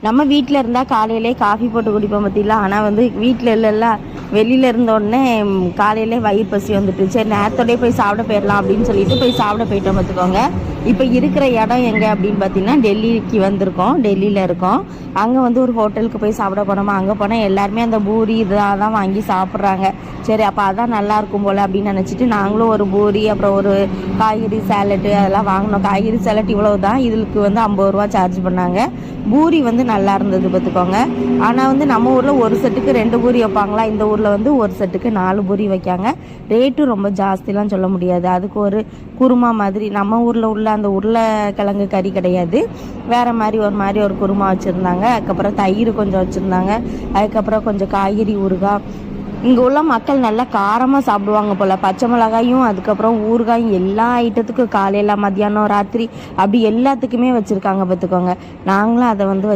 நம்ம வீட்டில் இருந்தால் காலையிலே காஃபி போட்டு குடிப்போம் பற்றிலாம். ஆனால் வந்து வீட்டில் இல்லைல்ல, வெளியில் இருந்தோடனே காலையிலே வயிறு பசி வந்துட்டு சரி நேரத்தோடய போய் சாப்பிட போயிடலாம் அப்படின்னு சொல்லிட்டு போய் சாப்பிட போயிட்டோம் பார்த்துக்கோங்க. இப்போ இருக்கிற இடம் எங்கே அப்படின்னு பார்த்தீங்கன்னா டெல்லிக்கு வந்திருக்கோம். டெல்லியில் இருக்கோம். அங்கே வந்து ஒரு ஹோட்டலுக்கு போய் சாப்பிட போனோமா. அங்கே போனால் எல்லாருமே அந்த பூரி இதாக தான் வாங்கி சாப்பிட்றாங்க. சரி அப்போ அதான் நல்லா இருக்கும் போல் அப்படின்னு நினச்சிட்டு நாங்களும் ஒரு பூரி அப்புறம் ஒரு காய்கறி சேலட்டு அதெல்லாம் வாங்கினோம். காய்கறி சேலட் இவ்வளோ தான், இதுக்கு வந்து 50 ரூபா சார்ஜ் பண்ணாங்க. பூரி வந்து நல்லா இருந்தது பார்த்துக்கோங்க. ஆனால் வந்து நம்ம ஊரில் ஒரு செட்டுக்கு 2 பூரி வைப்பாங்களா, இந்த ஊரில் வந்து ஒரு செட்டுக்கு 4 பூரி வைக்காங்க. ரேட்டும் ரொம்ப ஜாஸ்திலாம் சொல்ல முடியாது. அதுக்கு ஒரு குருமா மாதிரி, நம்ம ஊரில் உள்ள அந்த உருளைக்கிழங்கு கறி கிடையாது, வேறு மாதிரி ஒரு குருமா வச்சுருந்தாங்க. அதுக்கப்புறம் தயிர் கொஞ்சம் வச்சுருந்தாங்க. அதுக்கப்புறம் கொஞ்சம் காய்கறி ஊறுகாய். இங்கே உள்ள மக்கள் நல்லா காரமாக சாப்பிடுவாங்க போல். பச்சை மிளகாயும் அதுக்கப்புறம் ஊறுகாயும் எல்லா ஐட்டத்துக்கும் காலையில் மத்தியானம் ராத்திரி அப்படி எல்லாத்துக்குமே வச்சுருக்காங்க பார்த்துக்கோங்க. நாங்களும் அதை வந்து